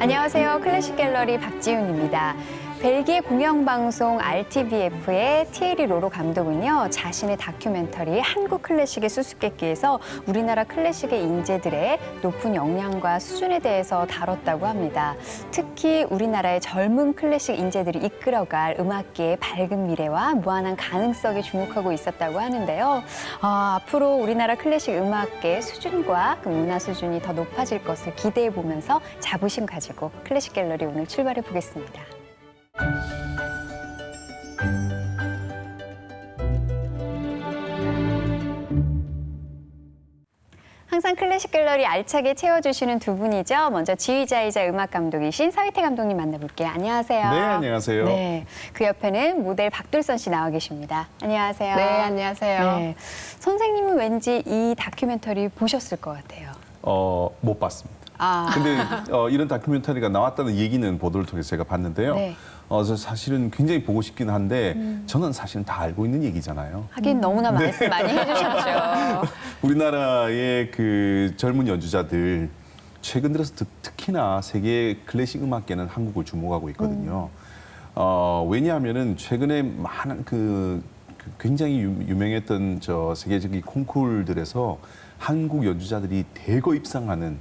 안녕하세요. 클래식 갤러리 박지윤입니다. 벨기에 공영방송 RTBF의 티에리 로로 감독은요, 자신의 다큐멘터리 한국 클래식의 수수께끼에서 우리나라 클래식의 인재들의 높은 역량과 수준에 대해서 다뤘다고 합니다. 특히 우리나라의 젊은 클래식 인재들이 이끌어갈 음악계의 밝은 미래와 무한한 가능성에 주목하고 있었다고 하는데요. 앞으로 우리나라 클래식 음악계의 수준과 그 문화 수준이 더 높아질 것을 기대해 보면서 자부심 가지고 클래식 갤러리 오늘 출발해 보겠습니다. 항상 클래식 갤러리 알차게 채워주시는 두 분이죠. 먼저 지휘자이자 음악 감독이신 서희태 감독님 만나볼게요. 안녕하세요. 네, 안녕하세요. 네, 그 옆에는 모델 박돌선 씨 나와 계십니다. 안녕하세요. 네, 안녕하세요. 네, 선생님은 왠지 이 다큐멘터리 보셨을 것 같아요. 못 봤습니다. 근데 이런 다큐멘터리가 나왔다는 얘기는 보도를 통해서 제가 봤는데요. 네. 저 사실은 굉장히 보고 싶긴 한데 저는 사실은 다 알고 있는 얘기잖아요. 하긴 너무나 말씀 많이 해주셨죠. 우리나라의 그 젊은 연주자들 최근 들어서 특히나 세계 클래식 음악계는 한국을 주목하고 있거든요. 왜냐하면은 최근에 많은 굉장히 유명했던 저 세계적인 콩쿠르들에서 한국 연주자들이 대거 입상하는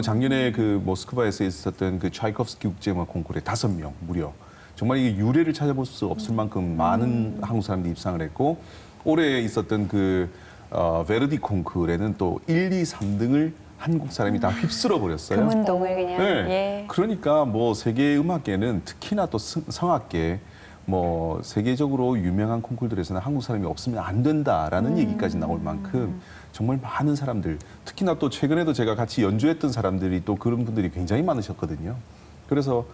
작년에 그 모스크바에서 있었던 그 차이코프스키 국제음악 콩쿠르에 5명 무려 정말 이게 유례를 찾아볼 수 없을 만큼 많은 한국 사람들이 입상을 했고 올해 있었던 그 베르디 콩쿠르에는 또 1, 2, 3등을 한국 사람이 다 휩쓸어 버렸어요. 금운동을 그냥. 네. 예. 그러니까 뭐 세계 음악계는 특히나 또 성악계 뭐 세계적으로 유명한 콩쿠르들에서는 한국 사람이 없으면 안 된다라는 얘기까지 나올 만큼 정말 많은 사람들, 특히나 또 최근에도 제가 같이 연주했던 사람들이 또 그런 분들이 굉장히 많으셨거든요. 그래서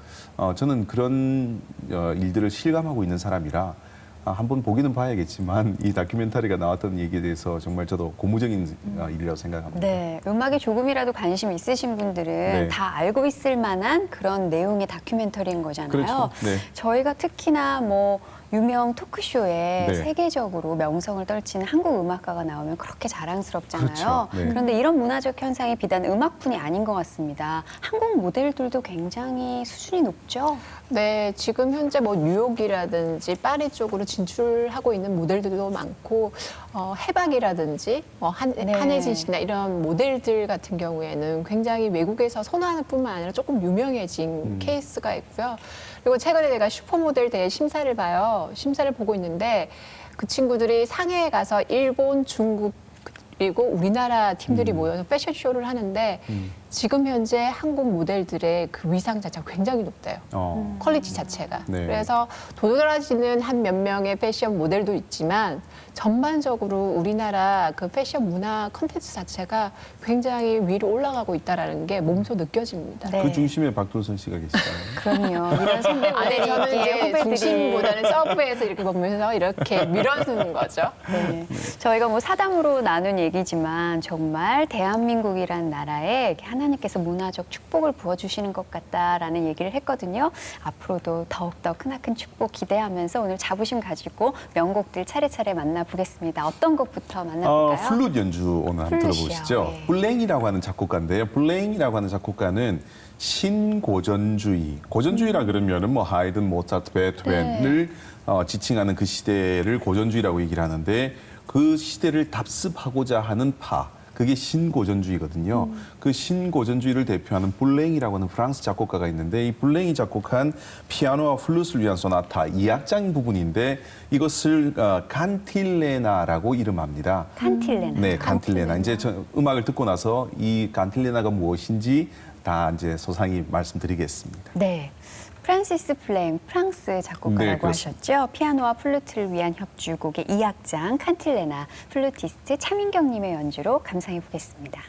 저는 그런 일들을 실감하고 있는 사람이라 한번 보기는 봐야겠지만 이 다큐멘터리가 나왔던 얘기에 대해서 정말 저도 고무적인 일이라고 생각합니다. 네, 음악에 조금이라도 관심 있으신 분들은 네. 다 알고 있을 만한 그런 내용의 다큐멘터리인 거잖아요. 그렇죠. 네. 저희가 특히나 뭐 유명 토크쇼에 네. 세계적으로 명성을 떨치는 한국 음악가가 나오면 그렇게 자랑스럽잖아요. 그렇죠. 네. 그런데 이런 문화적 현상이 비단 음악뿐이 아닌 것 같습니다. 한국 모델들도 굉장히 수준이 높죠? 네, 지금 현재 뭐 뉴욕이라든지 파리 쪽으로 진출하고 있는 모델들도 많고 해박이라든지 한혜진 씨나 이런 모델들 같은 경우에는 굉장히 외국에서 선호하는 뿐만 아니라 조금 유명해진 케이스가 있고요. 그리고 최근에 제가 슈퍼모델 대회 심사를 봐요. 심사를 보고 있는데 그 친구들이 상해에 가서 일본, 중국 그리고 우리나라 팀들이 모여서 패션쇼를 하는데 지금 현재 한국 모델들의 그 위상 자체가 굉장히 높대요. 퀄리티 자체가. 네. 그래서 도드라지는 한 몇 명의 패션 모델도 있지만 전반적으로 우리나라 그 패션 문화 콘텐츠 자체가 굉장히 위로 올라가고 있다는 게 몸소 느껴집니다. 네. 그 중심에 박돌선 씨가 계시잖아요. 그럼요. 이런 선배 아니, 저는 모델이 이제 후배들이. 중심보다는 서브에서 이렇게 보면서 이렇게 밀어주는 거죠. 네. 저희가 뭐 사담으로 나눈 얘기지만 정말 대한민국이란 나라에 이렇게 하나님께서 문화적 축복을 부어주시는 것 같다라는 얘기를 했거든요. 앞으로도 더욱더 크나큰 축복 기대하면서 오늘 자부심 가지고 명곡들 차례차례 만나보겠습니다. 어떤 곡부터 만나볼까요? 플룻 연주 오늘 한번 플룻이요. 들어보시죠. 네. 블랭이라고 하는 작곡가인데요. 블랭이라고 하는 작곡가는 신고전주의. 고전주의라 그러면은 뭐 하이든, 모차트, 베토벤을 지칭하는 그 시대를 고전주의라고 얘기를 하는데 그 시대를 답습하고자 하는 파. 그게 신고전주의거든요. 그 신고전주의를 대표하는 블랭이라고 하는 프랑스 작곡가가 있는데 이 블랭이 작곡한 피아노와 플룻을 위한 소나타 2악장 부분인데 이것을 간틸레나라고 이름합니다. 칸틸레나. 네, 간틸레나. 이제 저 음악을 듣고 나서 이 간틸레나가 무엇인지 다 이제 소상히 말씀드리겠습니다. 네. 프란시스 플레임, 프랑스 작곡가라고 네, 그렇습니다. 하셨죠. 피아노와 플루트를 위한 협주곡의 2악장 칸틸레나, 플루티스트 차민경님의 연주로 감상해 보겠습니다.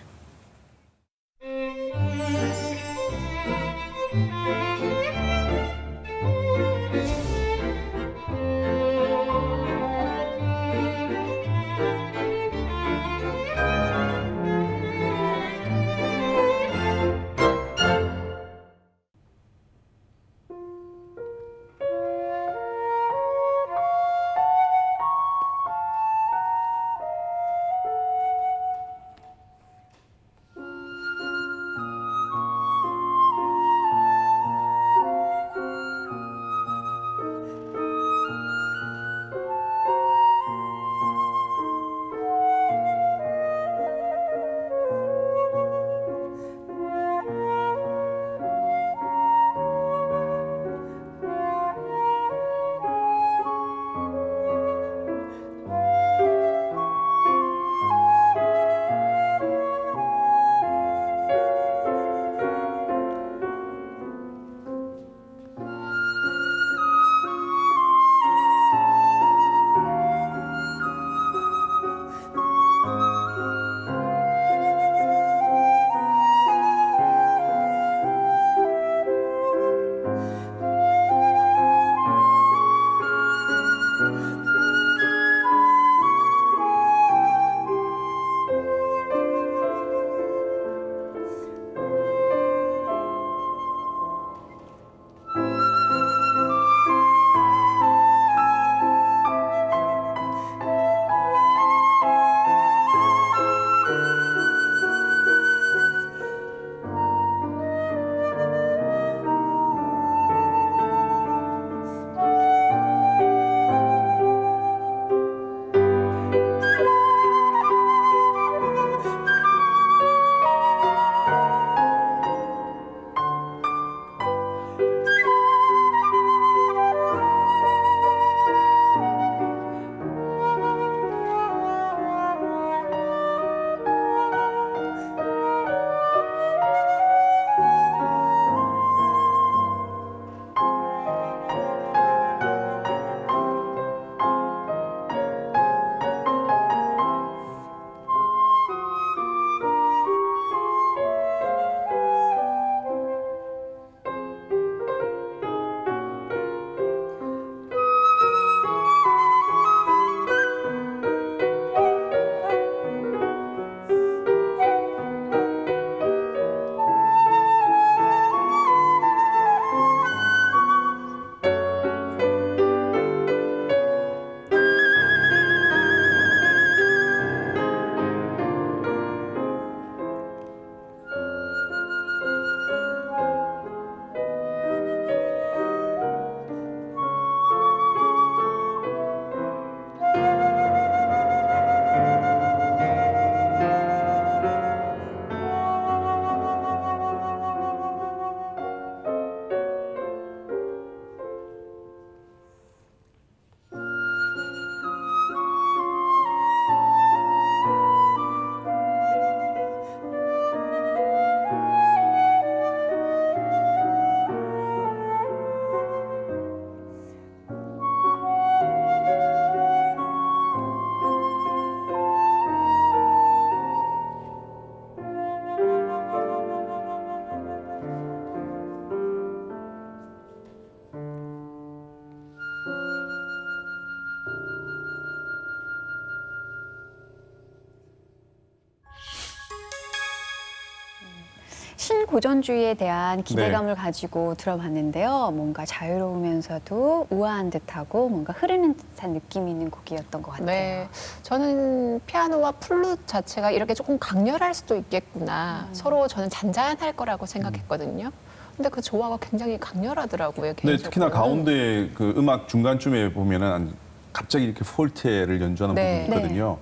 신고전주의에 대한 기대감을 가지고 들어봤는데요. 뭔가 자유로우면서도 우아한 듯하고 뭔가 흐르는 듯한 느낌이 있는 곡이었던 것 같아요. 네, 저는 피아노와 플룻 자체가 이렇게 조금 강렬할 수도 있겠구나. 서로 저는 잔잔할 거라고 생각했거든요. 근데 그 조화가 굉장히 강렬하더라고요. 네, 개인적으로는. 특히나 가운데 그 음악 중간쯤에 보면은 갑자기 이렇게 폴테를 연주하는 네. 부분이 있거든요.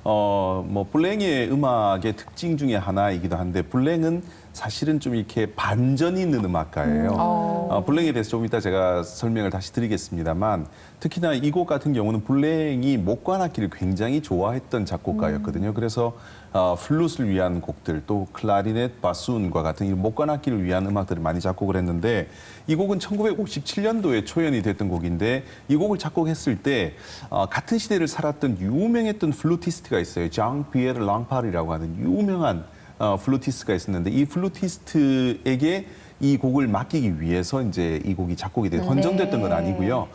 뭐 블랭의 음악의 특징 중에 하나이기도 한데 블랭은 사실은 좀 이렇게 반전이 있는 음악가예요. 블랭에 대해서 좀 이따 제가 설명을 다시 드리겠습니다만 특히나 이 곡 같은 경우는 블랭이 목관악기를 굉장히 좋아했던 작곡가였거든요. 그래서 플룻을 위한 곡들 또 클라리넷, 바순과 같은 이 목관악기를 위한 음악들을 많이 작곡을 했는데 이 곡은 1957년도에 초연이 됐던 곡인데 이 곡을 작곡했을 때 같은 시대를 살았던 유명했던 플루티스트가 있어요. 장 피에르 랑파르라고 하는 유명한 플루티스트가 있었는데 이 플루티스트에게 이 곡을 맡기기 위해서 이제 이 곡이 작곡이 헌정됐던 건 아니고요.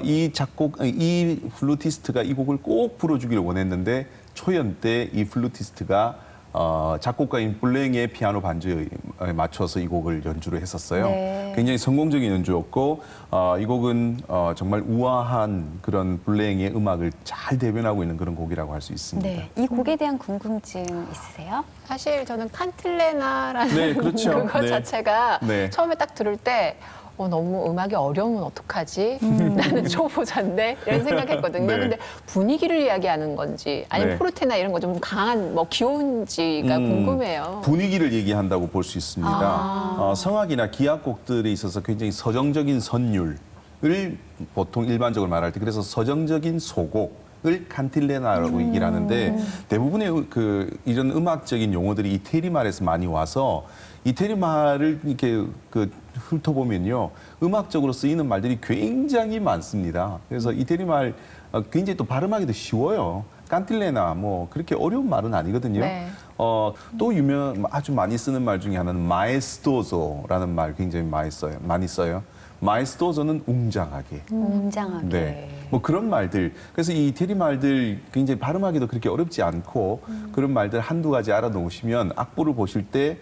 이 플루티스트가 이 곡을 꼭 불러주기를 원했는데 초연 때 이 플루티스트가 작곡가인 블랭의 피아노 반주에 맞춰서 이 곡을 연주를 했었어요. 네. 굉장히 성공적인 연주였고 이 곡은 정말 우아한 그런 블랭의 음악을 잘 대변하고 있는 그런 곡이라고 할 수 있습니다. 네, 이 곡에 대한 궁금증 있으세요? 사실 저는 칸틸레나라는 네, 그렇죠. 그거 네. 자체가 네. 처음에 딱 들을 때 너무 음악이 어려우면 어떡하지? 나는 초보자인데 이런 생각했거든요. 네. 근데 분위기를 이야기하는 건지 아니면 네. 포르테나 이런 거 좀 강한 뭐 귀여운지가 궁금해요. 분위기를 얘기한다고 볼 수 있습니다. 성악이나 기악곡들에 있어서 굉장히 서정적인 선율을 보통 일반적으로 말할 때 그래서 서정적인 소곡을 칸틸레나라고 얘기를 하는데 대부분의 이런 음악적인 용어들이 이태리 말에서 많이 와서 이태리 말을 이렇게 훑어보면요 음악적으로 쓰이는 말들이 굉장히 많습니다. 그래서 이태리 말 굉장히 또 발음하기도 쉬워요. 칸틸레나 뭐 그렇게 어려운 말은 아니거든요. 네. 또 아주 많이 쓰는 말 중에 하나는 마에스토조라는 말 굉장히 많이 써요. 마에스토조는 웅장하게. 웅장하게. 네. 뭐 그런 말들. 그래서 이 이태리 말들 굉장히 발음하기도 그렇게 어렵지 않고 그런 말들 한두 가지 알아놓으시면 악보를 보실 때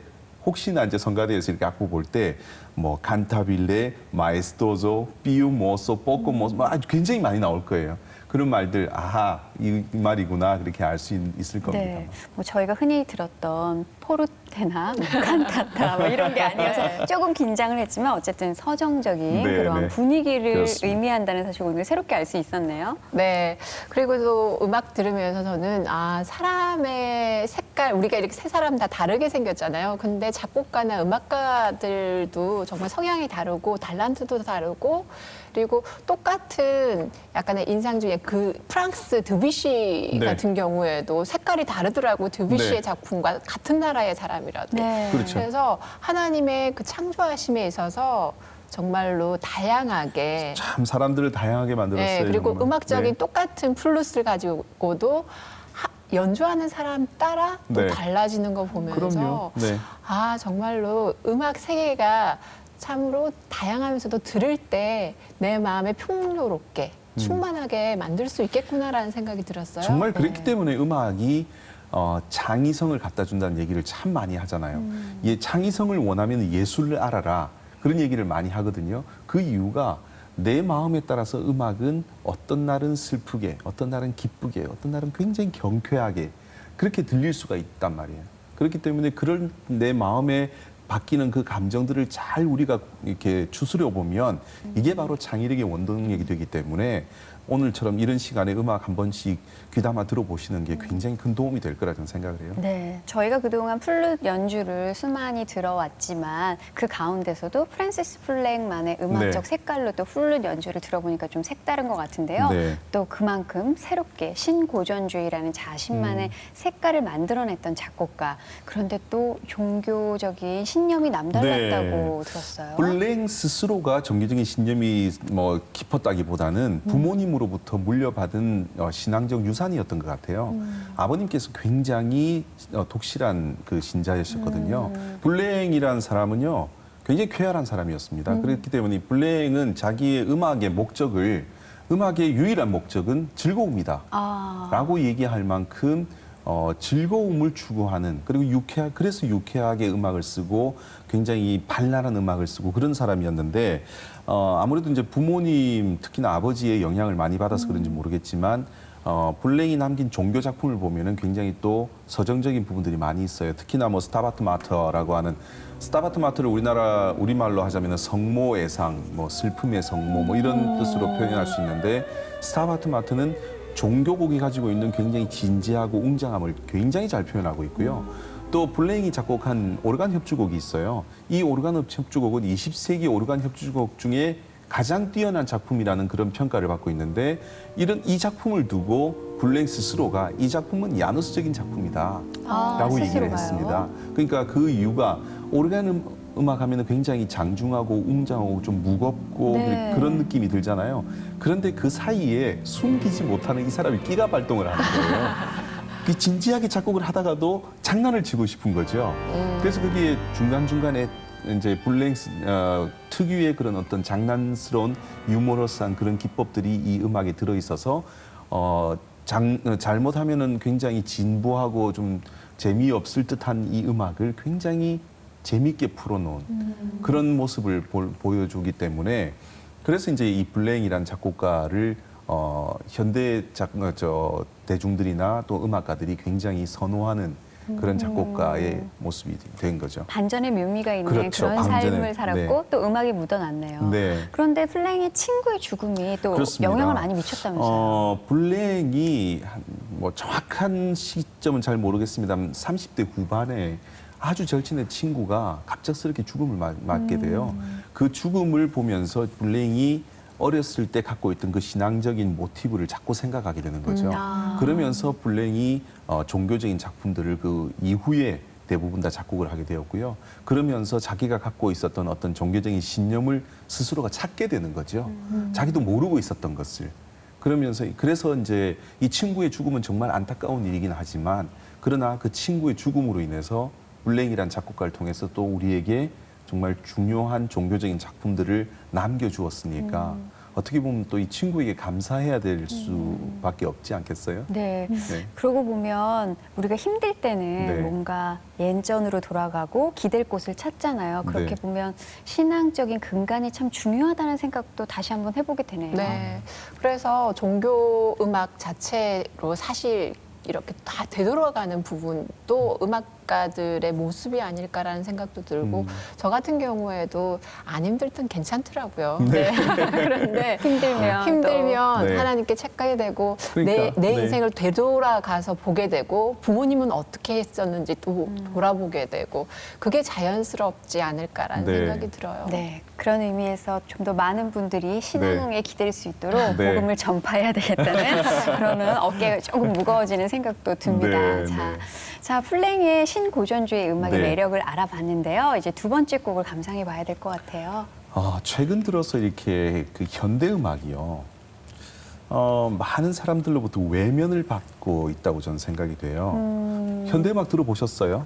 혹시나 이제 성가대에서 이렇게 악보 볼 때 뭐 칸타빌레, 마에스토조, 피우모소, 포코모소 아주 굉장히 많이 나올 거예요. 그런 말들 아하 이 말이구나 그렇게 알 수 있을 겁니다. 네, 뭐 저희가 흔히 들었던 포르테나, 뭐 칸타타 뭐 이런 게 아니어서 조금 긴장을 했지만 어쨌든 서정적인 네, 그런 네. 분위기를 그렇습니다. 의미한다는 사실 오늘 새롭게 알 수 있었네요. 네. 그리고 또 음악 들으면서 저는 사람의 색깔, 우리가 이렇게 세 사람 다 다르게 생겼잖아요. 근데 작곡가나 음악가들도 정말 성향이 다르고 달란트도 다르고 그리고 똑같은 약간의 인상 중에 그 프랑스 드뷔시 네. 같은 경우에도 색깔이 다르더라고요. 드뷔시의 네. 작품과 같은 나라의 사람이라도. 네. 그렇죠. 그래서 하나님의 그 창조하심에 있어서 정말로 다양하게 참 사람들을 다양하게 만들었어요. 네, 그리고 정말. 음악적인 네. 똑같은 플루스를 가지고도 연주하는 사람 따라 또 네. 달라지는 거 보면서 그럼요. 네. 정말로 음악 세계가 참으로 다양하면서도 들을 때 내 마음에 평화롭게 충만하게 만들 수 있겠구나라는 생각이 들었어요. 정말 그렇기 네. 때문에 음악이 창의성을 갖다 준다는 얘기를 참 많이 하잖아요. 창의성을 원하면 예술을 알아라. 그런 얘기를 많이 하거든요. 그 이유가 내 마음에 따라서 음악은 어떤 날은 슬프게, 어떤 날은 기쁘게, 어떤 날은 굉장히 경쾌하게 그렇게 들릴 수가 있단 말이에요. 그렇기 때문에 그런 내 마음에 바뀌는 그 감정들을 잘 우리가 이렇게 추스려 보면 이게 바로 창의력의 원동력이 되기 때문에 오늘처럼 이런 시간에 음악 한 번씩 귀담아 들어보시는 게 굉장히 큰 도움이 될 거라 저는 생각을 해요. 네, 저희가 그동안 플룻 연주를 수많이 들어왔지만 그 가운데서도 프랜시스 플렉만의 음악적 네. 색깔로 또 플룻 연주를 들어보니까 좀 색다른 것 같은데요. 네. 또 그만큼 새롭게 신고전주의라는 자신만의 색깔을 만들어냈던 작곡가. 그런데 또 종교적인 신념이 남달랐다고 들었어요. 블랭 스스로가 종교적인 신념이 뭐 깊었다기보다는 부모님으로부터 물려받은 신앙적 유산이었던 것 같아요. 아버님께서 굉장히 독실한 그 신자였었거든요. 블랭이라는 사람은요, 굉장히 쾌활한 사람이었습니다. 그렇기 때문에 블랭은 자기의 음악의 유일한 목적은 즐거움이다. 라고 얘기할 만큼 즐거움을 추구하는 그리고 그래서 유쾌하게 음악을 쓰고 굉장히 발랄한 음악을 쓰고 그런 사람이었는데 아무래도 이제 부모님 특히나 아버지의 영향을 많이 받아서 그런지 모르겠지만 블랭이 남긴 종교 작품을 보면은 굉장히 또 서정적인 부분들이 많이 있어요. 특히나 뭐 스타바트 마터라고 하는 스타바트 마터를 우리말로 하자면은 성모의 상, 뭐 슬픔의 성모 뭐 이런 뜻으로 표현할 수 있는데 스타바트 마터는 종교곡이 가지고 있는 굉장히 진지하고 웅장함을 굉장히 잘 표현하고 있고요. 또 블랭이 작곡한 오르간 협주곡이 있어요. 이 오르간 협주곡은 20세기 오르간 협주곡 중에 가장 뛰어난 작품이라는 그런 평가를 받고 있는데 이 작품을 두고 블랭 스스로가 이 작품은 야누스적인 작품이다라고 얘기를 스스로가요? 했습니다. 그러니까 그 이유가 오르간 음악 하면은 굉장히 장중하고 웅장하고 좀 무겁고 네. 그런 느낌이 들잖아요. 그런데 그 사이에 숨기지 못하는 이 사람이 끼가 발동을 하는 거예요. 그 진지하게 작곡을 하다가도 장난을 치고 싶은 거죠. 그래서 그게 중간중간에 이제 블랭 특유의 그런 어떤 장난스러운 유머러스한 그런 기법들이 이 음악에 들어있어서 잘못하면은 굉장히 진부하고 좀 재미없을 듯한 이 음악을 굉장히 재밌게 풀어놓은 그런 모습을 보여주기 때문에 그래서 이제 이 블랭이란 작곡가를 현대 대중들이나 또 음악가들이 굉장히 선호하는 그런 작곡가의 모습이 된 거죠. 반전의 묘미가 있는 그렇죠. 그런 반전의, 삶을 살았고 네. 또 음악이 묻어났네요. 네. 그런데 플랭의 친구의 죽음이 또 그렇습니다. 영향을 많이 미쳤다면서요. 블랭이 뭐 정확한 시점은 잘 모르겠습니다만 30대 후반에 아주 절친의 친구가 갑작스럽게 죽음을 맞게 돼요. 그 죽음을 보면서 블랭이 어렸을 때 갖고 있던 그 신앙적인 모티브를 자꾸 생각하게 되는 거죠. 그러면서 블랭이 종교적인 작품들을 그 이후에 대부분 다 작곡을 하게 되었고요. 그러면서 자기가 갖고 있었던 어떤 종교적인 신념을 스스로가 찾게 되는 거죠. 자기도 모르고 있었던 것을. 그래서 이제 이 친구의 죽음은 정말 안타까운 일이긴 하지만 그러나 그 친구의 죽음으로 인해서 블랭이란 작곡가를 통해서 또 우리에게 정말 중요한 종교적인 작품들을 남겨주었으니까 어떻게 보면 또 이 친구에게 감사해야 될 수밖에 없지 않겠어요? 네. 네. 그러고 보면 우리가 힘들 때는 네. 뭔가 옛전으로 돌아가고 기댈 곳을 찾잖아요. 그렇게 네. 보면 신앙적인 근간이 참 중요하다는 생각도 다시 한번 해보게 되네요. 네. 그래서 종교 음악 자체로 사실 이렇게 다 되돌아가는 부분도 음악가들의 모습이 아닐까라는 생각도 들고 저 같은 경우에도 안 힘들 땐 괜찮더라고요. 네. 그런데 힘들면 네. 하나님께 책하게 되고 그러니까, 내 네. 인생을 되돌아가서 보게 되고 부모님은 어떻게 했었는지 또 돌아보게 되고 그게 자연스럽지 않을까라는 네. 생각이 들어요. 네, 그런 의미에서 좀 더 많은 분들이 신앙에 기댈 수 있도록 네. 복음을 전파해야 되겠다는 그러는 어깨가 조금 무거워지는 생각도 듭니다. 네, 자, 네. 자, 플랭의 신고전주의 음악의 네. 매력을 알아봤는데요. 이제 두 번째 곡을 감상해 봐야 될 것 같아요. 최근 들어서 이렇게 그 현대 음악이요. 많은 사람들로부터 외면을 받고 있다고 저는 생각이 돼요. 현대 음악 들어보셨어요?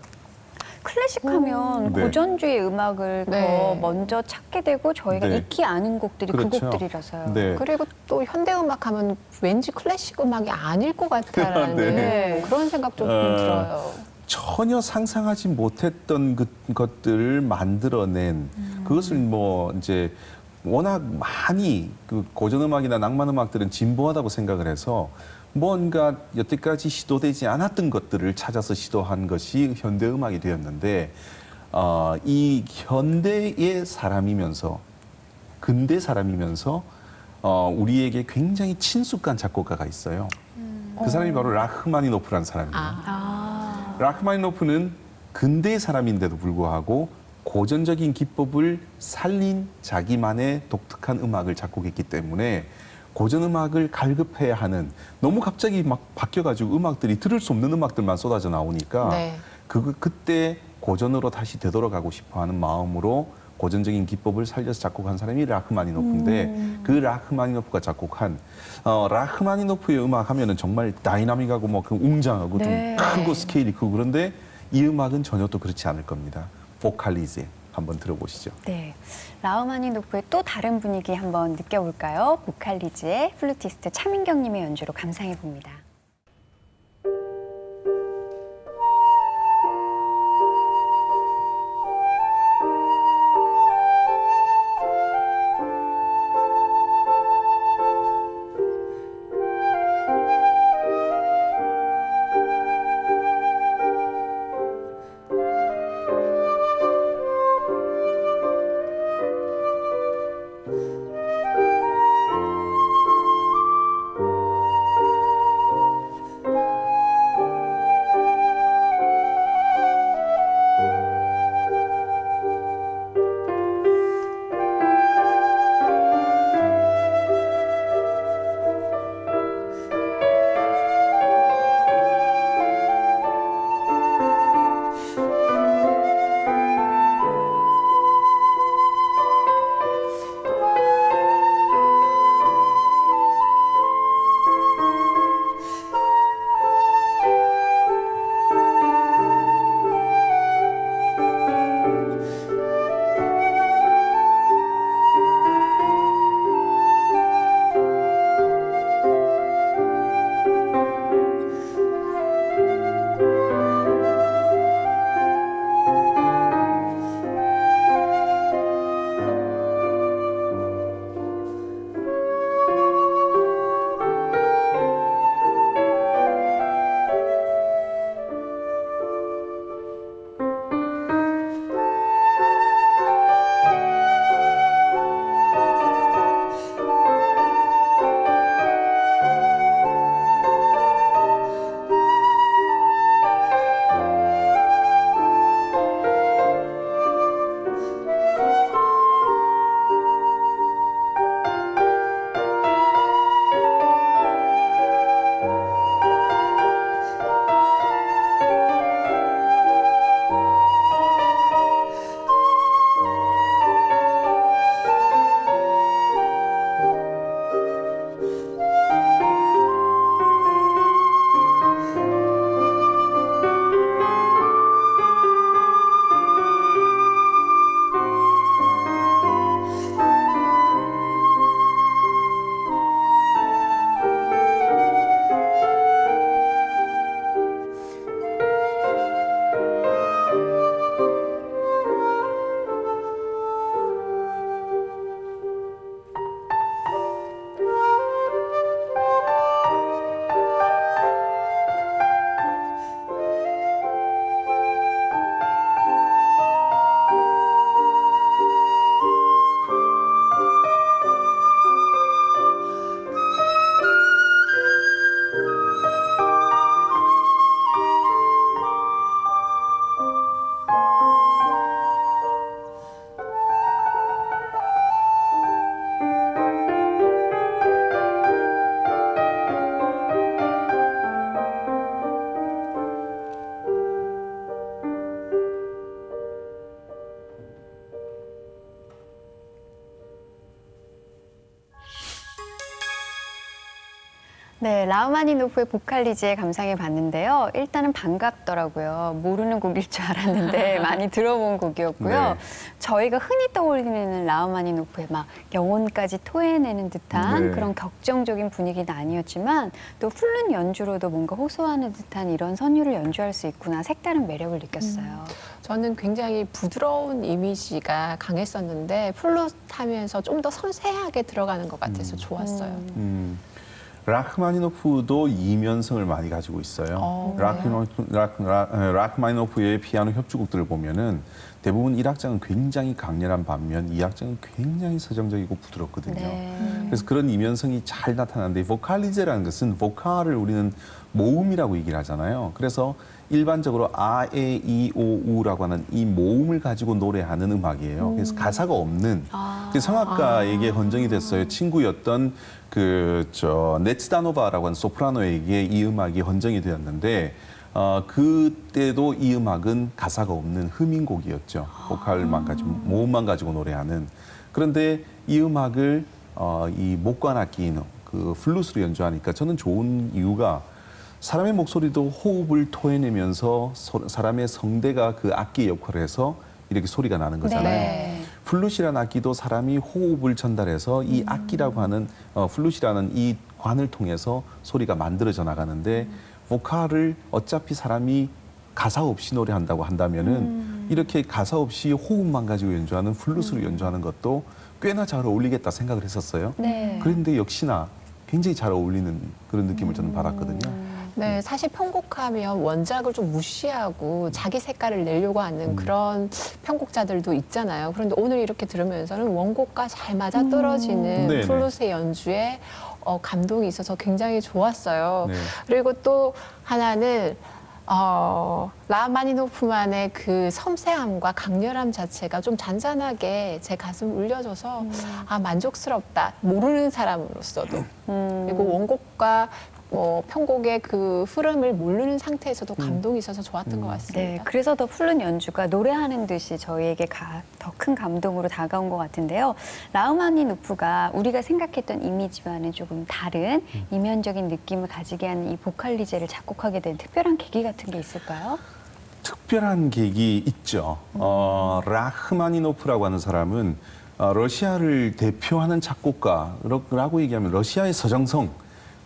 클래식하면 네. 고전주의 음악을 더 네. 먼저 찾게 되고 저희가 네. 익히 아는 곡들이 그 그렇죠. 곡들이라서요. 네. 그리고 또 현대 음악 하면 왠지 클래식 음악이 아닐 것 같다라는 네. 그런 생각도 좀 들어요. 전혀 상상하지 못했던 것들을 만들어낸 그것을 뭐 이제 워낙 많이 그 고전 음악이나 낭만 음악들은 진보하다고 생각을 해서 뭔가 여태까지 시도되지 않았던 것들을 찾아서 시도한 것이 현대 음악이 되었는데 이 현대의 사람이면서 근대 사람이면서 우리에게 굉장히 친숙한 작곡가가 있어요. 그 사람이 바로 라흐마니노프라는 사람이에요. 라흐마니노프는 근대의 사람인데도 불구하고 고전적인 기법을 살린 자기만의 독특한 음악을 작곡했기 때문에 고전 음악을 갈급해야 하는 너무 갑자기 막 바뀌어가지고 음악들이 들을 수 없는 음악들만 쏟아져 나오니까 네. 그때 고전으로 다시 되돌아가고 싶어하는 마음으로 고전적인 기법을 살려서 작곡한 사람이 라흐마니노프인데 그 라흐마니노프가 작곡한 라흐마니노프의 음악 하면은 정말 다이나믹하고 뭐 그 웅장하고 네. 좀 크고 스케일이 크고 그런데 이 음악은 전혀 또 그렇지 않을 겁니다. 보칼리제 한번 들어보시죠. 네, 라흐마니노프의 또 다른 분위기 한번 느껴볼까요? 보칼리즈의 플루티스트 차민경님의 연주로 감상해 봅니다. 네, 라흐마니노프의 보칼리제 감상해 봤는데요. 일단은 반갑더라고요. 모르는 곡일 줄 알았는데 많이 들어본 곡이었고요. 네. 저희가 흔히 떠올리는 라흐마니노프의 막 영혼까지 토해내는 듯한 네. 그런 격정적인 분위기는 아니었지만 또 플룻 연주로도 뭔가 호소하는 듯한 이런 선율을 연주할 수 있구나 색다른 매력을 느꼈어요. 저는 굉장히 부드러운 이미지가 강했었는데 플룻 하면서 좀 더 섬세하게 들어가는 것 같아서 좋았어요. 라흐마니노프도 이면성을 많이 가지고 있어요. 라흐마니노프의 피아노 협주곡들을 보면은 대부분 1악장은 굉장히 강렬한 반면 2악장은 굉장히 서정적이고 부드럽거든요. 네. 그래서 그런 이면성이 잘 나타나는데 보칼리제라는 것은 보칼을 우리는 모음이라고 얘기를 하잖아요. 그래서 일반적으로 아, 에, 이, 오, 우라고 하는 이 모음을 가지고 노래하는 음악이에요. 그래서 가사가 없는 성악가에게 헌정이 됐어요. 친구였던 네츠다노바라고 하는 소프라노에게 이 음악이 헌정이 되었는데 그때도 이 음악은 가사가 없는 흠인곡이었죠. 보컬만 가지고 모음만 가지고 노래하는. 그런데 이 음악을 이 목관악기인 그 플룻으로 연주하니까 저는 좋은 이유가 사람의 목소리도 호흡을 토해내면서 사람의 성대가 그 악기의 역할을 해서 이렇게 소리가 나는 거잖아요. 네. 플룻이라는 악기도 사람이 호흡을 전달해서 이 악기라고 하는 플룻이라는 이 관을 통해서 소리가 만들어져 나가는데 보컬을 어차피 사람이 가사 없이 노래한다고 한다면은 이렇게 가사 없이 호흡만 가지고 연주하는 플룻으로 연주하는 것도 꽤나 잘 어울리겠다 생각을 했었어요. 네. 그런데 역시나 굉장히 잘 어울리는 그런 느낌을 저는 받았거든요. 네, 사실 편곡하면 원작을 좀 무시하고 자기 색깔을 내려고 하는 그런 편곡자들도 있잖아요. 그런데 오늘 이렇게 들으면서는 원곡과 잘 맞아떨어지는 네네. 플룻의 연주에 감동이 있어서 굉장히 좋았어요. 네. 그리고 또 하나는 라흐마니노프만의 그 섬세함과 강렬함 자체가 좀 잔잔하게 제 가슴 울려줘서 만족스럽다. 모르는 사람으로서도. 그리고 원곡과 편곡의 그 흐름을 모르는 상태에서도 감동이 있어서 좋았던 것 같습니다. 네, 그래서 더 플룻 연주가 노래하는 듯이 저희에게 더 큰 감동으로 다가온 것 같은데요. 라흐마니노프가 우리가 생각했던 이미지와는 조금 다른 이면적인 느낌을 가지게 하는 이 보칼리제를 작곡하게 된 특별한 계기 같은 게 있을까요? 특별한 계기 있죠. 라흐마니노프라고 하는 사람은 러시아를 대표하는 작곡가라고 얘기하면 러시아의 서정성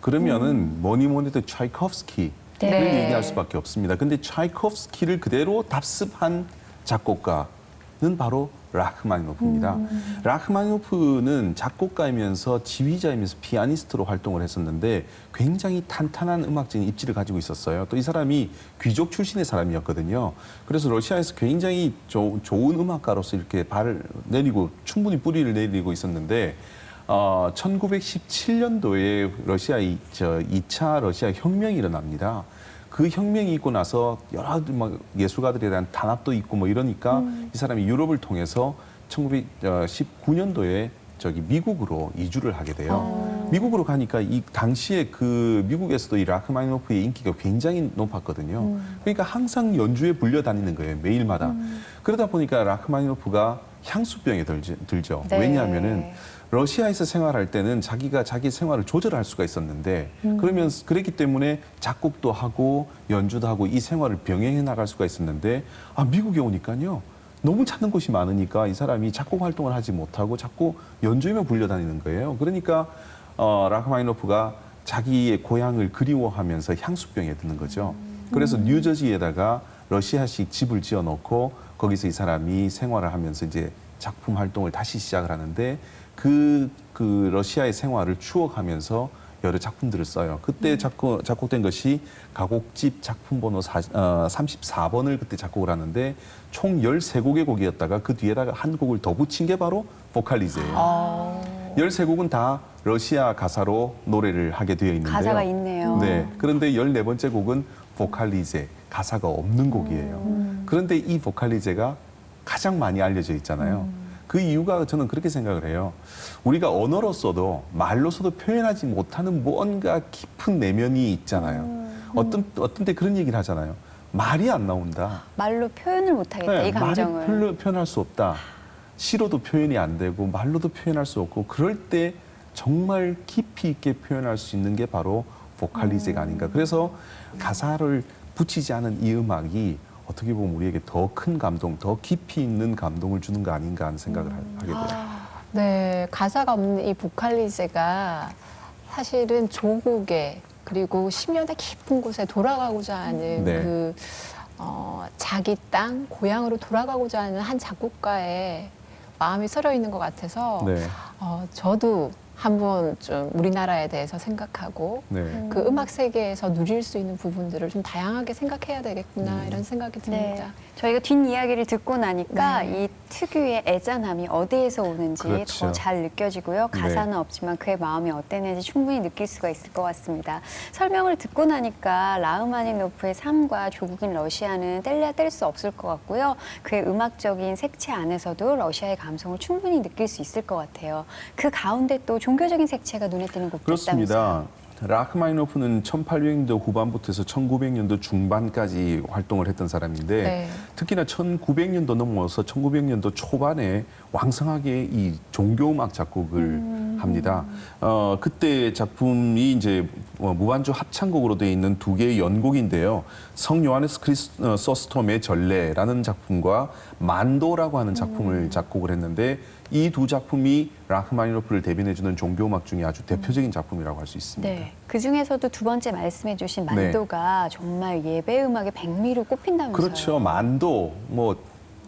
그러면은 뭐니 해도 차이코프스키를 네. 얘기할 수밖에 없습니다. 근데 차이코프스키를 그대로 답습한 작곡가는 바로 라흐마니노프입니다. 라흐마니노프는 작곡가이면서 지휘자이면서 피아니스트로 활동을 했었는데 굉장히 탄탄한 음악적인 입지를 가지고 있었어요. 또 이 사람이 귀족 출신의 사람이었거든요. 그래서 러시아에서 굉장히 좋은 음악가로서 이렇게 발을 내리고 충분히 뿌리를 내리고 있었는데 1917년도에 러시아 2차 러시아 혁명이 일어납니다. 그 혁명이 있고 나서 여러 예술가들에 대한 탄압도 있고 뭐 이러니까 이 사람이 유럽을 통해서 1919년도에 미국으로 이주를 하게 돼요. 미국으로 가니까 이 당시에 그 미국에서도 이 라흐마니노프의 인기가 굉장히 높았거든요. 그러니까 항상 연주에 불려다니는 거예요. 매일마다. 그러다 보니까 라흐마니노프가 향수병에 들죠. 네. 왜냐하면은 러시아에서 생활할 때는 자기가 자기 생활을 조절할 수가 있었는데 그랬기 때문에 작곡도 하고 연주도 하고 이 생활을 병행해 나갈 수가 있었는데 미국에 오니까요. 너무 찾는 곳이 많으니까 이 사람이 작곡 활동을 하지 못하고 자꾸 연주에만 불려다니는 거예요. 그러니까 라흐마니노프가 자기의 고향을 그리워하면서 향수병에 드는 거죠. 그래서 뉴저지에다가 러시아식 집을 지어놓고 거기서 이 사람이 생활을 하면서 이제 작품 활동을 다시 시작을 하는데 그 러시아의 생활을 추억하면서 여러 작품들을 써요. 그때 작곡된 것이 가곡집 작품 번호 34번을 그때 작곡을 하는데 총 13곡의 곡이었다가 그 뒤에다가 한 곡을 더 붙인 게 바로 보칼리제예요. 13곡은 다 러시아 가사로 노래를 하게 되어 있는데요. 가사가 있네요. 네. 그런데 14번째 곡은 보칼리제, 가사가 없는 곡이에요. 그런데 이 보칼리제가 가장 많이 알려져 있잖아요. 그 이유가 저는 그렇게 생각을 해요. 우리가 언어로서도 말로서도 표현하지 못하는 뭔가 깊은 내면이 있잖아요. 어떤 때 그런 얘기를 하잖아요. 말이 안 나온다. 말로 표현을 못하겠다, 이 감정을. 말로 표현할 수 없다. 시로도 표현이 안 되고 말로도 표현할 수 없고 그럴 때 정말 깊이 있게 표현할 수 있는 게 바로 보컬리제가 아닌가. 그래서 가사를 붙이지 않은 이 음악이 어떻게 보면 우리에게 더 큰 감동, 더 깊이 있는 감동을 주는 거 아닌가 하는 생각을 하게 돼요. 네, 가사가 없는 이 보컬리제가 사실은 조국에 그리고 심연의 깊은 곳에 돌아가고자 하는 네. 그 자기 땅, 고향으로 돌아가고자 하는 한 작곡가의 마음이 서려 있는 것 같아서 네. 저도 한번 좀 우리나라에 대해서 생각하고 네. 그 음악 세계에서 누릴 수 있는 부분들을 좀 다양하게 생각해야 되겠구나 이런 생각이 듭니다. 저희가 뒷이야기를 듣고 나니까 네. 이 특유의 애잔함이 어디에서 오는지 그렇죠. 더 잘 느껴지고요. 가사는 네. 없지만 그의 마음이 어땠는지 충분히 느낄 수가 있을 것 같습니다. 설명을 듣고 나니까 라흐마니노프의 삶과 조국인 러시아는 뗄래야 뗄 수 없을 것 같고요. 그의 음악적인 색채 안에서도 러시아의 감성을 충분히 느낄 수 있을 것 같아요. 그 가운데 또 종교적인 색채가 눈에 띄는 곡도 그렇습니다. 있다면서요. 라흐마니노프는 1800년도 후반부터 해서 1900년도 중반까지 활동을 했던 사람인데 네. 특히나 1900년도 넘어서 1900년도 초반에 왕성하게 이 종교음악 작곡을 합니다. 그때 작품이 이제 무반주 합창곡으로 되어 있는 두 개의 연곡인데요. 성 요하네스 크리소스톰의 전례라는 작품과 만도라고 하는 작품을 작곡을 했는데 이 두 작품이 라흐마니노프를 대변해주는 종교음악 중에 아주 대표적인 작품이라고 할 수 있습니다. 네. 그 중에서도 두 번째 말씀해주신 네. 만도가 정말 예배 음악의 백미로 꼽힌다면서요. 그렇죠. 만도 뭐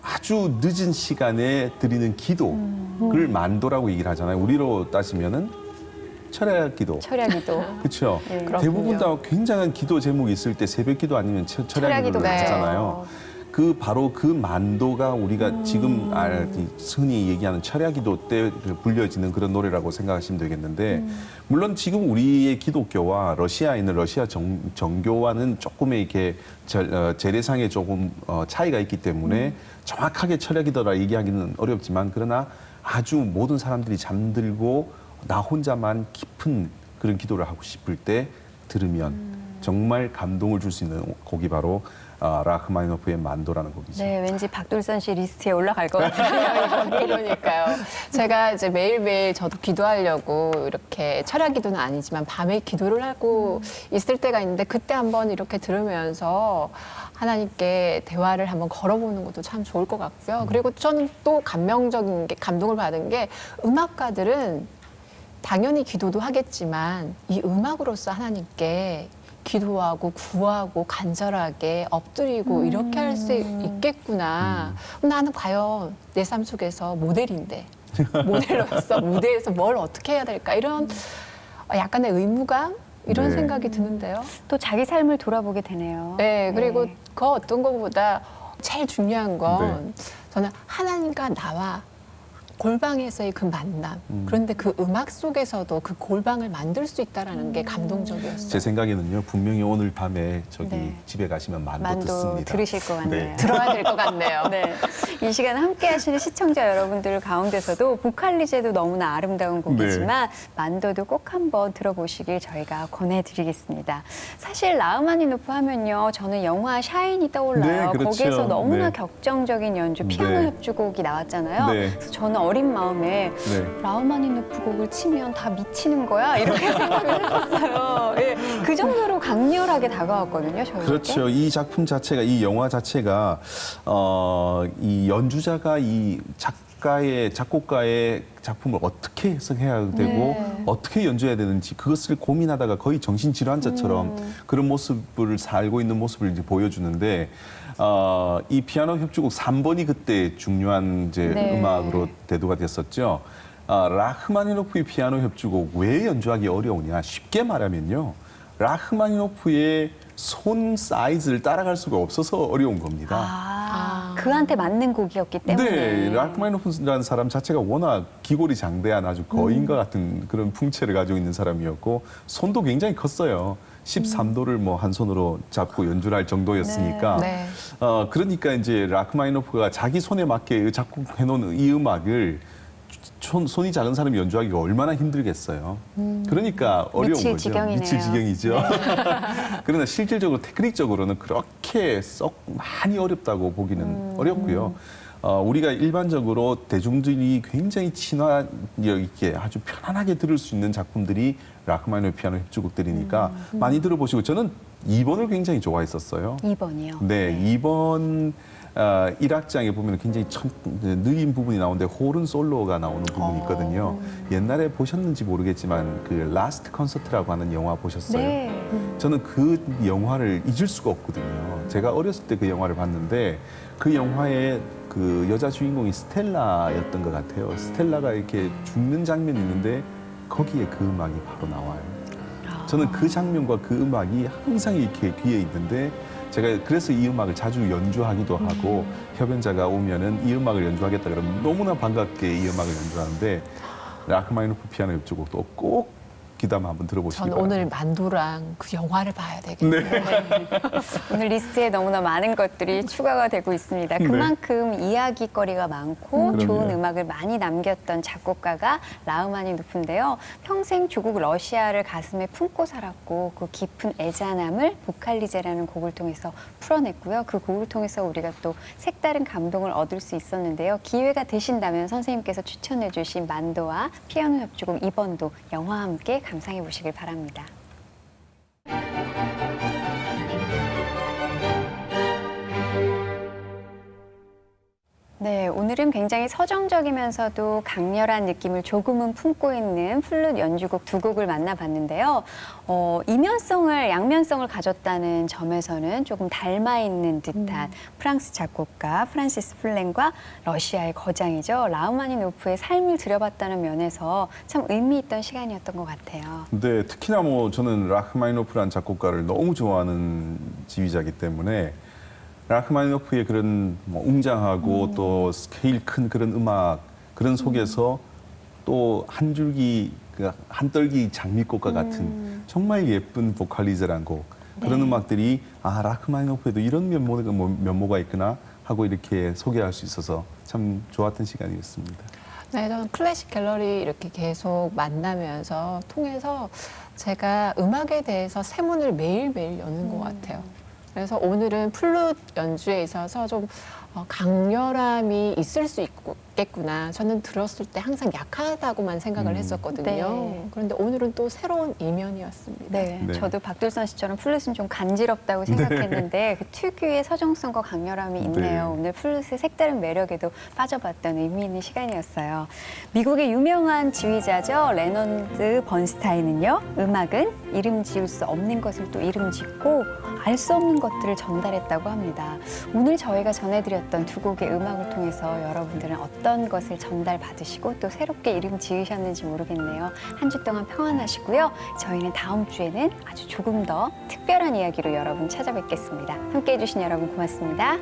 아주 늦은 시간에 드리는 기도를 만도라고 얘기를 하잖아요. 우리로 따지면은 철야 기도. 철야기도. 그렇죠. 네. 그렇군요. 대부분 다 굉장한 기도 제목이 있을 때 새벽 기도 아니면 철야 철야기도 기도를 네. 하잖아요. 바로 그 만도가 우리가 지금 흔히 얘기하는 철야 기도 때 불려지는 그런 노래라고 생각하시면 되겠는데 물론 지금 우리의 기독교와 러시아에 있는 러시아 정교와는 조금의 이렇게 재래상에 조금 차이가 있기 때문에 정확하게 철야 기도라 얘기하기는 어렵지만 그러나 아주 모든 사람들이 잠들고 나 혼자만 깊은 그런 기도를 하고 싶을 때 들으면 정말 감동을 줄 수 있는 곡이 바로 라흐마니노프의 만도라는 곡이죠. 네, 왠지 박돌선 씨 리스트에 올라갈 것 같아요. 그러니까요. 제가 이제 매일매일 저도 기도하려고 이렇게 철야 기도는 아니지만 밤에 기도를 하고 있을 때가 있는데 그때 한번 이렇게 들으면서 하나님께 대화를 한번 걸어보는 것도 참 좋을 것 같고요. 그리고 저는 또 감동을 받은 게 음악가들은 당연히 기도도 하겠지만 이 음악으로서 하나님께 기도하고 구하고 간절하게 엎드리고 이렇게 할 수 있겠구나. 나는 과연 내 삶 속에서 모델인데 모델로서 무대에서 뭘 어떻게 해야 될까 이런 약간의 의무감 이런 네. 생각이 드는데요. 또 자기 삶을 돌아보게 되네요. 네, 그리고 네. 그 어떤 것보다 제일 중요한 건 네. 저는 하나님과 나와 골방에서의 그 만남. 그런데 그 음악 속에서도 그 골방을 만들 수 있다라는 게 감동적이었어요. 제 생각에는요, 분명히 오늘 밤에 저기 네. 집에 가시면 만도 만도 듣습니다. 들으실 것 같네요. 네. 들어야 될 것 같네요. 네. 이 시간 함께 하시는 시청자 여러분들 가운데서도 보컬리제도 너무나 아름다운 곡이지만 만도도 꼭 한번 들어보시길 저희가 권해드리겠습니다. 사실 라흐마니노프 하면요. 저는 영화 샤인이 떠올라요. 네, 그렇죠. 거기에서 너무나 네. 격정적인 연주, 피아노 네. 협주곡이 나왔잖아요. 네. 그래서 저는 어린 마음에 네. 라흐마니노프 곡을 치면 다 미치는 거야? 이렇게 생각을 했었어요. 예, 그 정도로 강렬하게 다가왔거든요. 저희에게. 그렇죠. 이 작품 자체가, 이 영화 자체가 이 연주자가 이 작곡가의 작품을 어떻게 해석해야 되고 네. 어떻게 연주해야 되는지 그것을 고민하다가 거의 정신질환자처럼 그런 모습을 살고 있는 모습을 이제 보여주는데 이 피아노 협주곡 3번이 그때 중요한 이제 네. 음악으로 대두가 됐었죠. 라흐마니노프의 피아노 협주곡 왜 연주하기 어려우냐? 쉽게 말하면요. 라흐마니노프의 손 사이즈를 따라갈 수가 없어서 어려운 겁니다. 그한테 맞는 곡이었기 때문에. 네, 라흐마니노프라는 사람 자체가 워낙 기골이 장대한 아주 거인과 같은 그런 풍채를 가지고 있는 사람이었고 손도 굉장히 컸어요. 13도를 뭐 한 손으로 잡고 연주를 할 정도였으니까. 네. 그러니까 이제 라흐마니노프가 자기 손에 맞게 작곡해 놓은 이 음악을 손이 작은 사람이 연주하기가 얼마나 힘들겠어요. 그러니까 어려운 미칠 거죠. 지경이네요. 미칠 지경이죠. 그러나 실질적으로 테크닉적으로는 그렇게 썩 많이 어렵다고 보기는 어렵고요. 우리가 일반적으로 대중들이 굉장히 친화력 있게 아주 편안하게 들을 수 있는 작품들이 라흐마니노프 피아노 협주곡들이니까 많이 들어보시고 저는 2번을 굉장히 좋아했었어요. 2번이요. 네, 2번 1악장에 보면 굉장히 느린 부분이 나오는데 홀은 솔로가 나오는 부분이 있거든요. 옛날에 보셨는지 모르겠지만 그 라스트 콘서트라고 하는 영화 보셨어요? 네. 저는 그 영화를 잊을 수가 없거든요. 제가 어렸을 때 그 영화를 봤는데 그 영화의 그 여자 주인공이 스텔라였던 것 같아요. 스텔라가 이렇게 죽는 장면이 있는데 거기에 그 음악이 바로 나와요. 저는 그 장면과 그 음악이 항상 이렇게 귀에 있는데 제가 그래서 이 음악을 자주 연주하기도 하고 협연자가 오면은 이 음악을 연주하겠다 그러면 너무나 반갑게 이 음악을 연주하는데 라흐마니노프 피아노 협주곡도 꼭 귀담아 한번 들어보시기 저는 바랍니다. 오늘 만두랑 그 영화를 봐야 되겠네요. 오늘 리스트에 너무나 많은 것들이 추가가 되고 있습니다. 그만큼 이야기거리가 많고 그럼요. 좋은 음악을 많이 남겼던 작곡가가 라흐마니노프인데요. 평생 조국 러시아를 가슴에 품고 살았고 그 깊은 애잔함을 보칼리제라는 곡을 통해서 풀어냈고요. 그 곡을 통해서 우리가 또 색다른 감동을 얻을 수 있었는데요. 기회가 되신다면 선생님께서 추천해 주신 만도와 피아노 협주곡 2번도 영화와 함께 감상해 보시길 바랍니다. 네, 오늘은 굉장히 서정적이면서도 강렬한 느낌을 조금은 품고 있는 플룻 연주곡 두 곡을 만나봤는데요. 이면성을, 양면성을 가졌다는 점에서는 조금 닮아 있는 듯한 프랑스 작곡가 프란시스 플렌과 러시아의 거장이죠. 라흐마니노프의 삶을 들여봤다는 면에서 참 의미 있던 시간이었던 것 같아요. 근데 특히나 뭐 저는 라흐마니노프라는 작곡가를 너무 좋아하는 지휘자이기 때문에 라흐마니노프의 그런 뭐 웅장하고 또 스케일 큰 그런 음악 그런 속에서 또 한 줄기 한 떨기 장미꽃과 같은 정말 예쁜 보칼리제란 곡 그런 음악들이 라흐마니노프에도 이런 면모가 있구나 하고 이렇게 소개할 수 있어서 참 좋았던 시간이었습니다. 네, 저는 클래식 갤러리 이렇게 계속 만나면서 통해서 제가 음악에 대해서 세문을 매일매일 여는 것 같아요. 그래서 오늘은 플룻 연주에 있어서 좀 강렬함이 있을 수 있겠구나. 저는 들었을 때 항상 약하다고만 생각을 했었거든요. 네. 그런데 오늘은 또 새로운 이면이었습니다. 네, 네. 저도 박둘선 씨처럼 플룻은 좀 간지럽다고 생각했는데 그 특유의 서정성과 강렬함이 있네요. 네. 오늘 플룻의 색다른 매력에도 빠져봤던 의미 있는 시간이었어요. 미국의 유명한 지휘자죠. 레넌드 번스타인은요. 음악은 이름 지을 수 없는 것을 또 이름 짓고 알 수 없는 것들을 전달했다고 합니다. 오늘 저희가 전해드렸던 두 곡의 음악을 통해서 여러분들은 어떤 것을 전달받으시고 또 새롭게 이름 지으셨는지 모르겠네요. 한 주 동안 평안하시고요. 저희는 다음 주에는 아주 조금 더 특별한 이야기로 여러분 찾아뵙겠습니다. 함께해 주신 여러분 고맙습니다.